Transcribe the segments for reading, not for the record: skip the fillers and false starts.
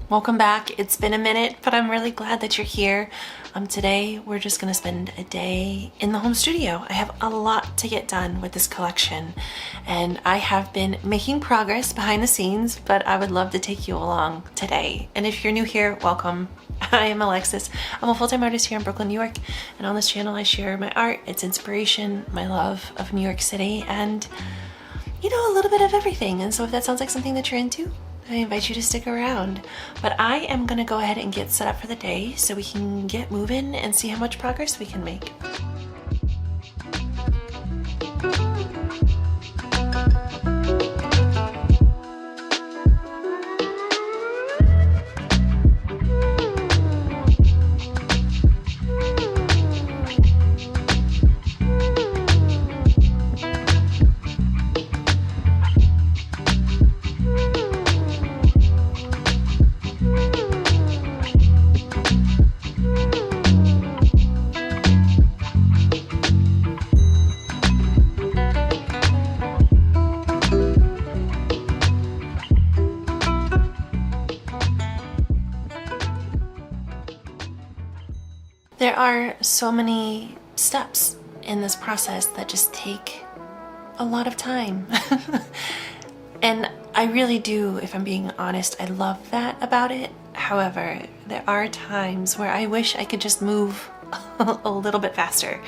Welcome back. It's been a minute, but I'm really glad that you're here. Today we're just gonna spend a day in the home studio. I have a lot to get done with this collection, and I have been making progress behind the scenes, but I would love to take you along today. And if you're new here, welcome. I am Alexis. I'm a full-time artist here in Brooklyn, New York, and on this channel I share my art, its inspiration, my love of New York City, and a little bit of everything. And so if that sounds like something that you're into, I invite you to stick around. But I am gonna go ahead and get set up for the day so we can get moving and see how much progress we can make. There are so many steps in this process that just take a lot of time. And I really do, if I'm being honest, I love that about it. However, there are times where I wish I could just move a little bit faster.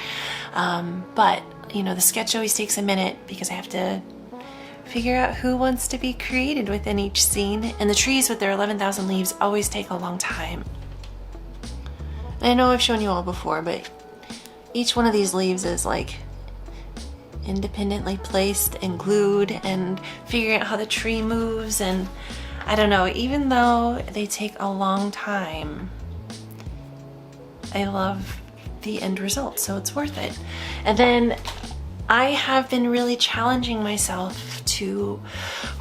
But the sketch always takes a minute because I have to figure out who wants to be created within each scene. And the trees with their 11,000 leaves always take a long time. I know I've shown you all before, but each one of these leaves is like independently placed and glued, and figuring out how the tree moves, and I don't know, even though they take a long time, I love the end result, so it's worth it. And then I have been really challenging myself to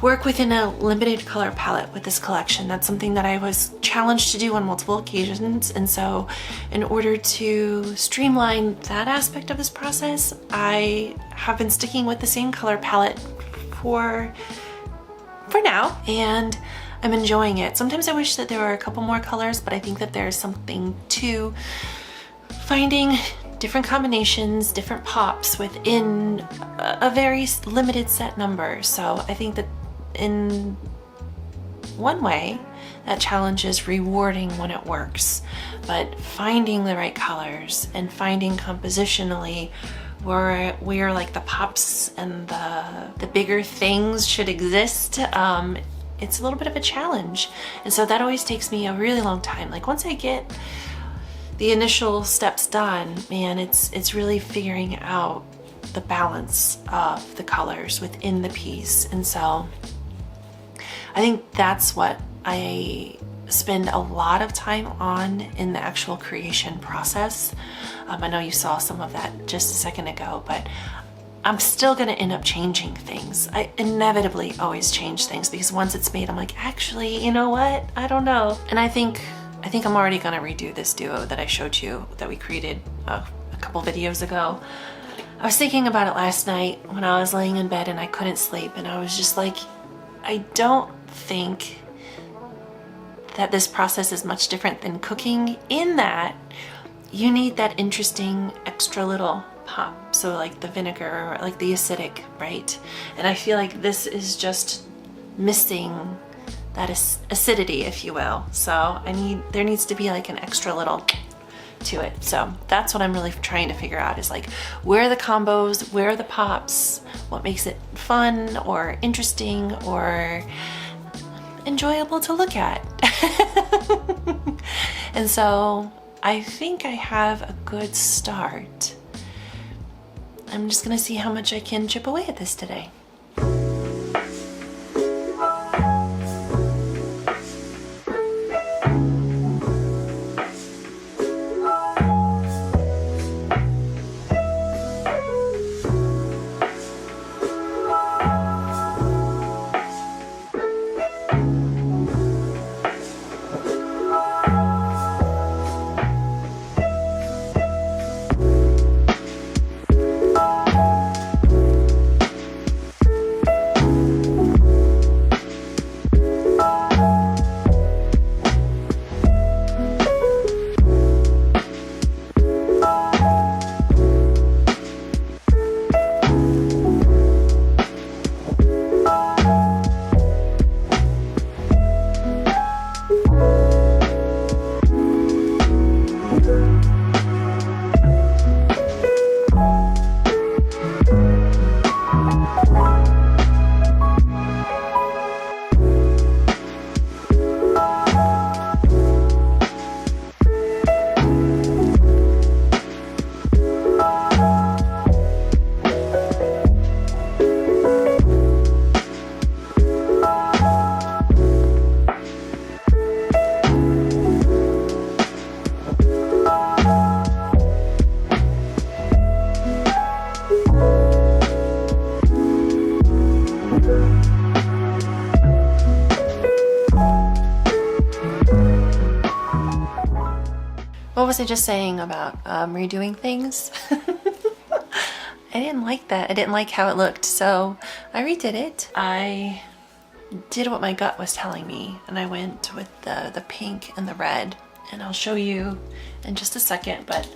work within a limited color palette with this collection. That's something that I was challenged to do on multiple occasions, and so in order to streamline that aspect of this process, I have been sticking with the same color palette for now, and I'm enjoying it. Sometimes I wish that there were a couple more colors, but I think that there's something to finding different combinations, different pops within a very limited set number. So I think that in one way, that challenge is rewarding when it works, but finding the right colors and finding compositionally where like the pops and the bigger things should exist, it's a little bit of a challenge. And so that always takes me a really long time. Like once I get the initial steps done, man, it's really figuring out the balance of the colors within the piece. And so I think that's what I spend a lot of time on in the actual creation process. I know you saw some of that just a second ago, but I'm still gonna end up changing things. I inevitably always change things because once it's made, I'm like, actually, you know what? I don't know. And I think I'm already gonna redo this duo that I showed you that we created a couple videos ago. I was thinking about it last night when I was laying in bed and I couldn't sleep, and I was just like, I don't think that this process is much different than cooking, in that you need that interesting extra little pop. So like the vinegar, or like the acidic, right? And I feel like this is just missing that is acidity, if you will. So there needs to be like an extra little to it. So that's what I'm really trying to figure out, is like, where are the combos, where are the pops, what makes it fun or interesting or enjoyable to look at. And so I think I have a good start. I'm just gonna see how much I can chip away at this today. What was I just saying about redoing things? I didn't like that. I didn't like how it looked, so I redid it. I did what my gut was telling me, and I went with the pink and the red, and I'll show you in just a second, but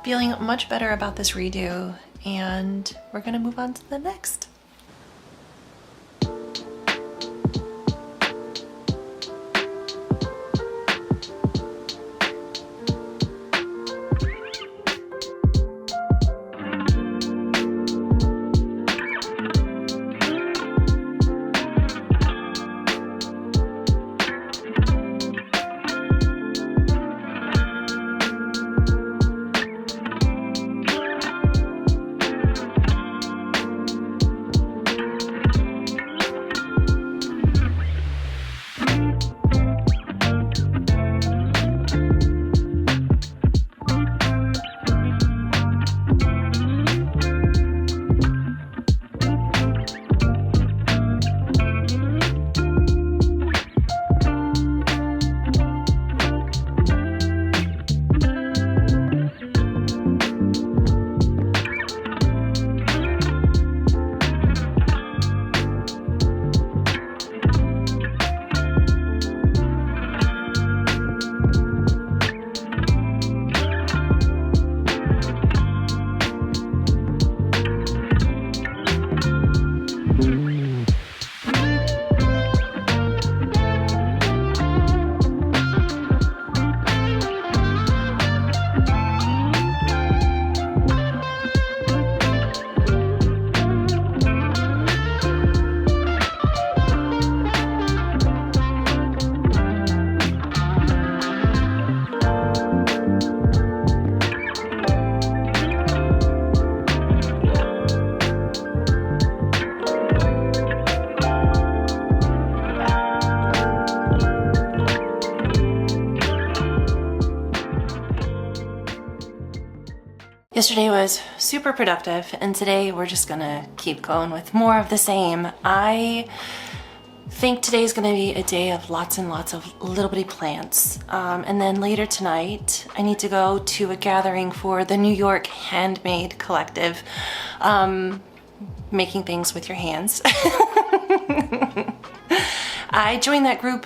feeling much better about this redo, and we're gonna move on to the next. Yesterday was super productive, and today we're just gonna keep going with more of the same. I think today is gonna be a day of lots and lots of little bitty plants. And then later tonight, I need to go to a gathering for the New York Handmade Collective, making things with your hands. I joined that group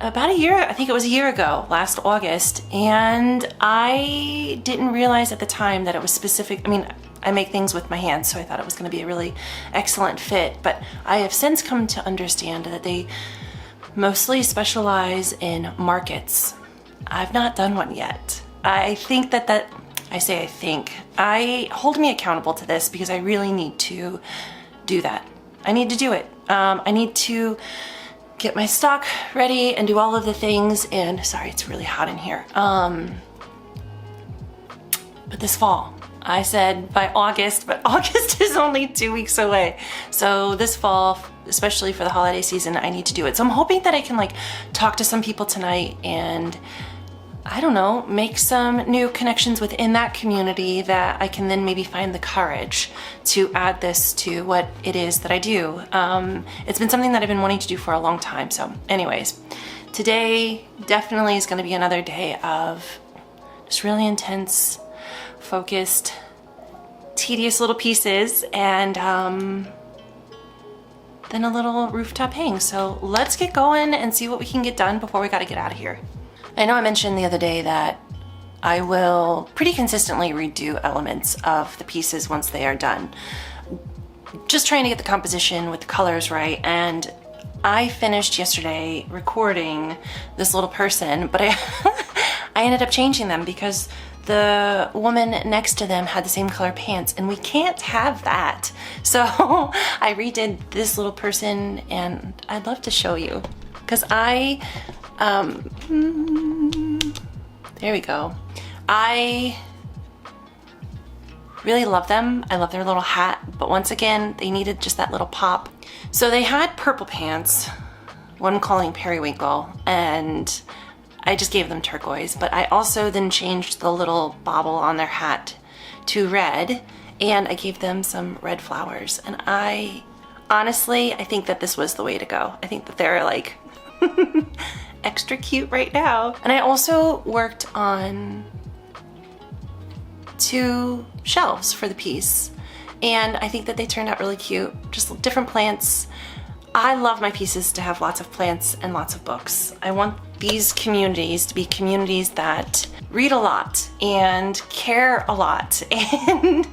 about a year, I think it was a year ago, last August, and I didn't realize at the time that it was specific. I mean, I make things with my hands, so I thought it was going to be a really excellent fit, but I have since come to understand that they mostly specialize in markets. I've not done one yet. I think I hold me accountable to this because I really need to do that. I need to do it. I need to get my stock ready and do all of the things, and sorry, it's really hot in here. But this fall, I said by August, but August is only 2 weeks away. So this fall, especially for the holiday season, I need to do it. So I'm hoping that I can like talk to some people tonight and, I don't know, make some new connections within that community that I can then maybe find the courage to add this to what it is that I do. It's been something that I've been wanting to do for a long time. So anyways, today definitely is gonna be another day of just really intense, focused, tedious little pieces, and then a little rooftop hang. So let's get going and see what we can get done before we gotta get out of here. I know I mentioned the other day that I will pretty consistently redo elements of the pieces once they are done. Just trying to get the composition with the colors right, and I finished yesterday recording this little person, but I ended up changing them because the woman next to them had the same color pants, and we can't have that. So I redid this little person, and I'd love to show you because there we go. I really love them. I love their little hat, but once again, they needed just that little pop. So they had purple pants, one I'm calling periwinkle, and I just gave them turquoise, but I also then changed the little bobble on their hat to red, and I gave them some red flowers. And honestly, I think that this was the way to go. I think that they're like extra cute right now. And I also worked on 2 shelves for the piece, and I think that they turned out really cute. Just different plants. I love my pieces to have lots of plants and lots of books. I want these communities to be communities that read a lot and care a lot and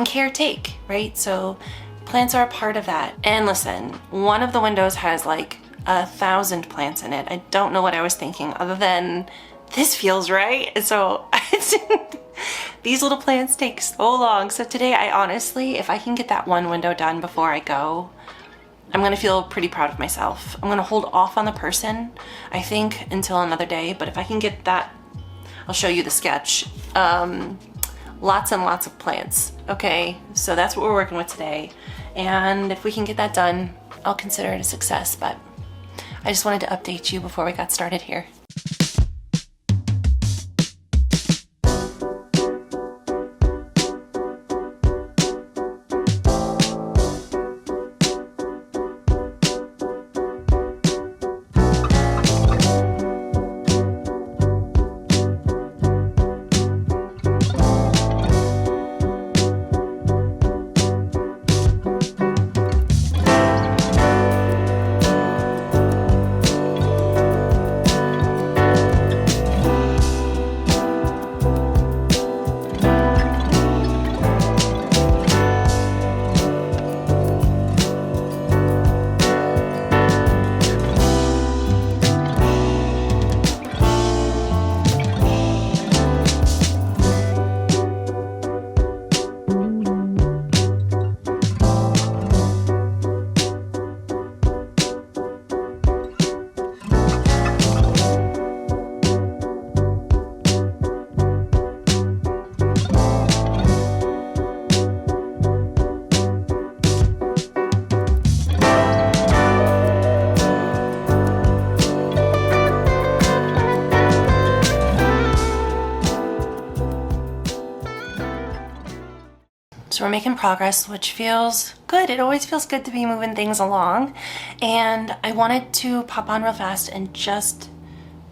caretake, right? So plants are a part of that. And listen, one of the windows has like 1,000 plants in it. I don't know what I was thinking other than this feels right. So these little plants take so long. So today I honestly, if I can get that one window done before I go, I'm gonna feel pretty proud of myself. I'm gonna hold off on the person, I think, until another day, but if I can get that, I'll show you the sketch. Lots and lots of plants, okay? So that's what we're working with today. And if we can get that done, I'll consider it a success, but I just wanted to update you before we got started here. So we're making progress, which feels good. It always feels good to be moving things along. And I wanted to pop on real fast and just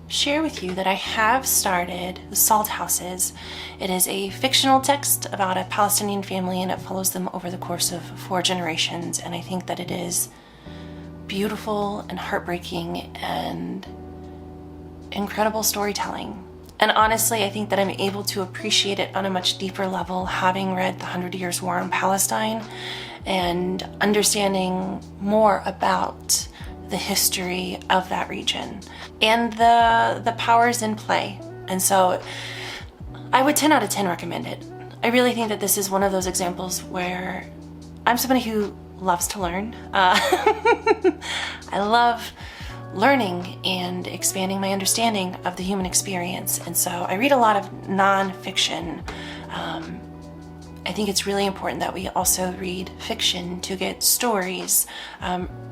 share with you that I have started Salt Houses. It is a fictional text about a Palestinian family, and it follows them over the course of 4 generations. And I think that it is beautiful and heartbreaking and incredible storytelling. And honestly, I think that I'm able to appreciate it on a much deeper level, having read The 100 Years' War in Palestine and understanding more about the history of that region and the powers in play. And so I would 10 out of 10 recommend it. I really think that this is one of those examples where I'm somebody who loves to learn. I love learning and expanding my understanding of the human experience. And so I read a lot of nonfiction. I think it's really important that we also read fiction to get stories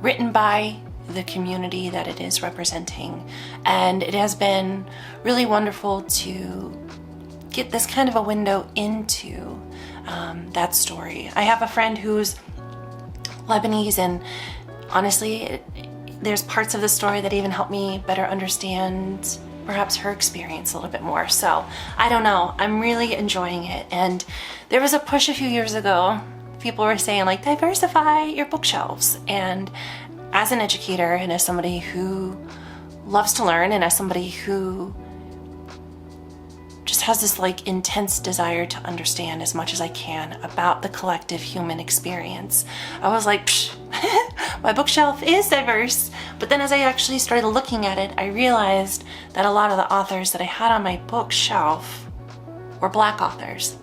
written by the community that it is representing. And it has been really wonderful to get this kind of a window into that story. I have a friend who's Lebanese, and honestly, there's parts of the story that even help me better understand perhaps her experience a little bit more. So I don't know, I'm really enjoying it. And there was a push a few years ago. People were saying like, diversify your bookshelves. And as an educator and as somebody who loves to learn and as somebody who just has this like intense desire to understand as much as I can about the collective human experience, I was like, psh, my bookshelf is diverse. But then as I actually started looking at it, I realized that a lot of the authors that I had on my bookshelf were Black authors.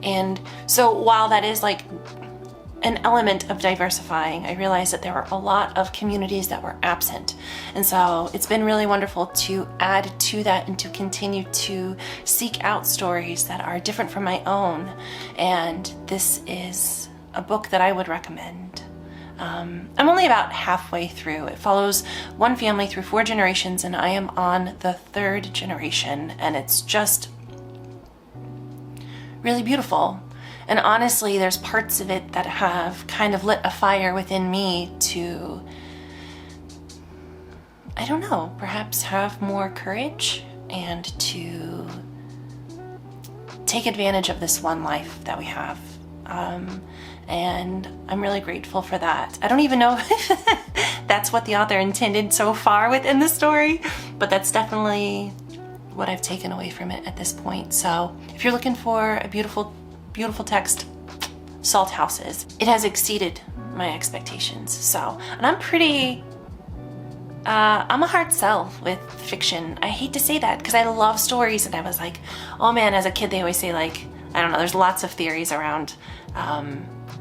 And so while that is like an element of diversifying, I realized that there were a lot of communities that were absent. And so it's been really wonderful to add to that and to continue to seek out stories that are different from my own. And this is a book that I would recommend. I'm only about halfway through. It follows one family through 4 generations, and I am on the 3rd generation, and it's just really beautiful. And honestly, there's parts of it that have kind of lit a fire within me to I don't know, perhaps have more courage and to take advantage of this one life that we have. And I'm really grateful for that. I don't even know if that's what the author intended so far within the story, but that's definitely what I've taken away from it at this point. So if you're looking for a beautiful, beautiful text, Salt Houses. It has exceeded my expectations. So, and I'm a hard sell with fiction. I hate to say that because I love stories, and I was like, oh man, as a kid they always say, like, I don't know, there's lots of theories around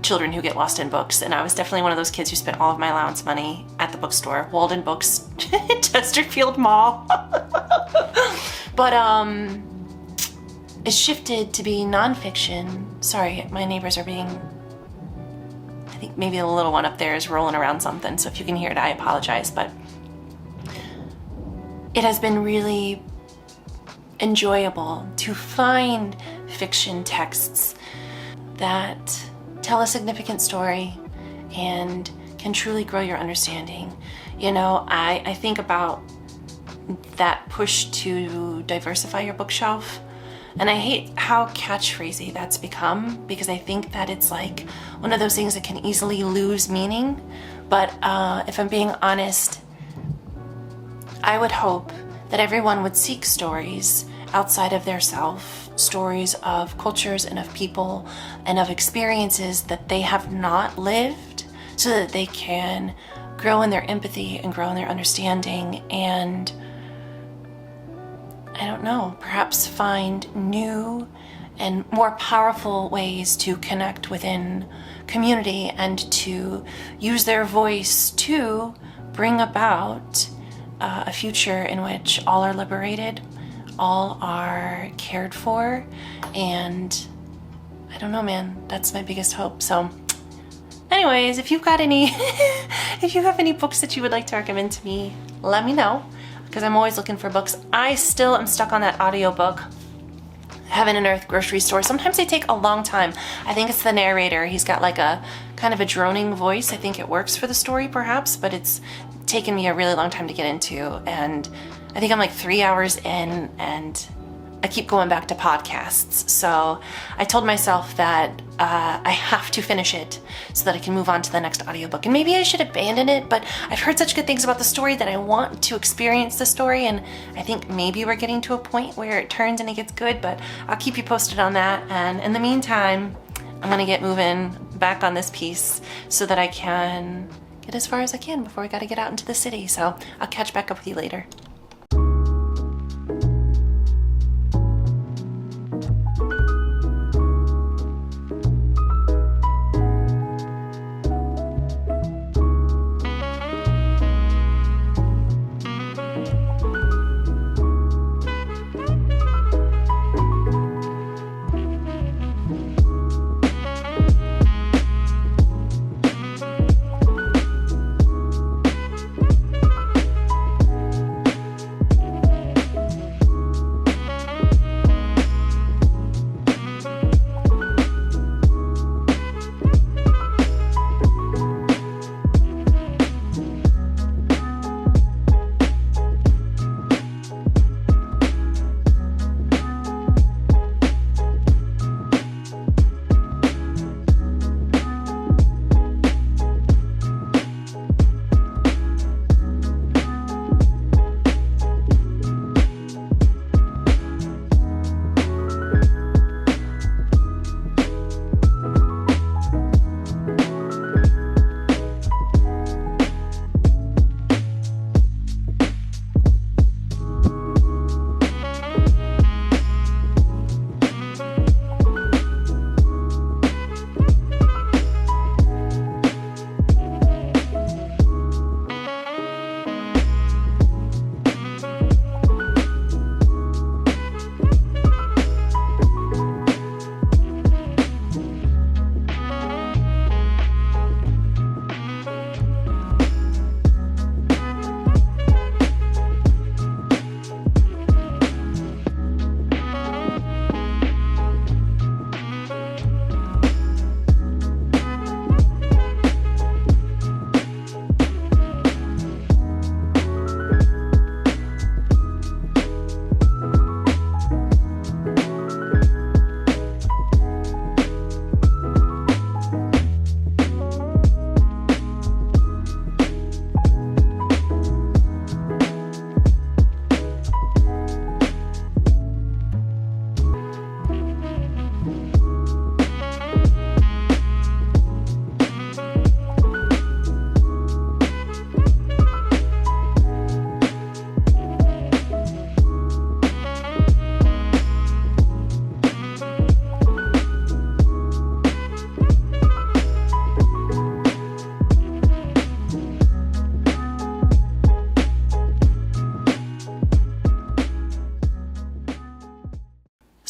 children who get lost in books, and I was definitely one of those kids who spent all of my allowance money at the bookstore, Walden Books, Chesterfield Mall. But it shifted to be nonfiction. Sorry, my neighbors are being, I think maybe the little one up there is rolling around something, so if you can hear it, I apologize, but it has been really enjoyable to find fiction texts that tell a significant story and can truly grow your understanding. You know, I think about that push to diversify your bookshelf, and I hate how catchphrasy that's become, because I think that it's like one of those things that can easily lose meaning. But if I'm being honest, I would hope that everyone would seek stories outside of their self, stories of cultures and of people and of experiences that they have not lived, so that they can grow in their empathy and grow in their understanding, and I don't know, perhaps find new and more powerful ways to connect within community and to use their voice to bring about a future in which all are liberated, all are cared for, and I don't know, man, that's my biggest hope. So anyways, if you've got any if you have any books that you would like to recommend to me, let me know, because I'm always looking for books. I still am stuck on that audiobook, Heaven and Earth Grocery Store. Sometimes they take a long time. I think it's the narrator. He's got like a kind of a droning voice. I think it works for the story perhaps, but it's taken me a really long time to get into, and I think I'm like 3 hours in, and I keep going back to podcasts. So I told myself that I have to finish it so that I can move on to the next audiobook. And maybe I should abandon it, but I've heard such good things about the story that I want to experience the story, and I think maybe we're getting to a point where it turns and it gets good, but I'll keep you posted on that. And in the meantime, I'm gonna get moving back on this piece so that I can get as far as I can before I gotta get out into the city. So I'll catch back up with you later.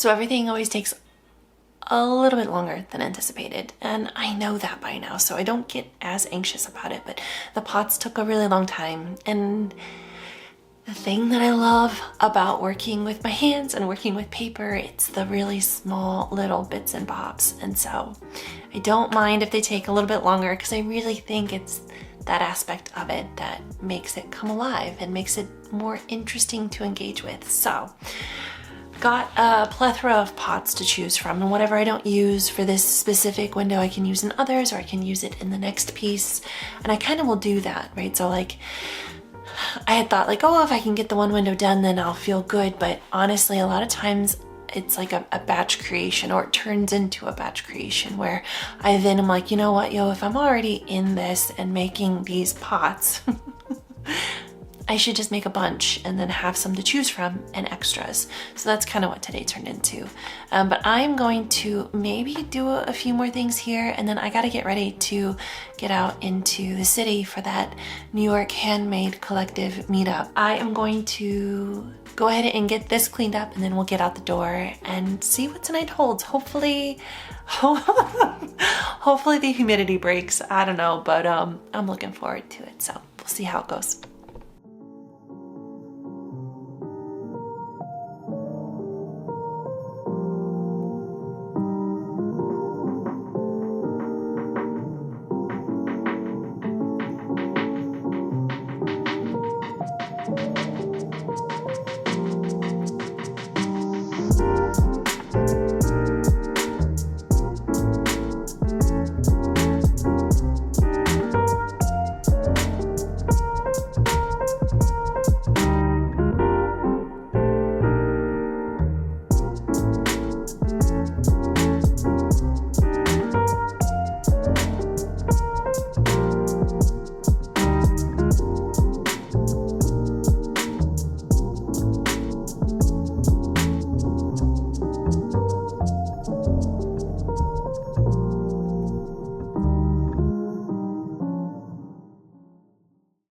So everything always takes a little bit longer than anticipated, and I know that by now, so I don't get as anxious about it. But the pots took a really long time, and the thing that I love about working with my hands and working with paper, it's the really small little bits and bobs. And so I don't mind if they take a little bit longer, because I really think it's that aspect of it that makes it come alive and makes it more interesting to engage with. So got a plethora of pots to choose from, and whatever I don't use for this specific window I can use in others, or I can use it in the next piece. And I kind of will do that, right? So like, I had thought like, oh, if I can get the one window done, then I'll feel good. But honestly, a lot of times it's like a batch creation, or it turns into a batch creation where I then am like, you know what, yo, if I'm already in this and making these pots, I should just make a bunch and then have some to choose from and extras. So that's kind of what today turned into. But I'm going to maybe do a few more things here, and then I gotta get ready to get out into the city for that New York Handmade Collective meetup. I am going to go ahead and get this cleaned up, and then we'll get out the door and see what tonight holds. Hopefully the humidity breaks. I don't know, but I'm looking forward to it. So we'll see how it goes.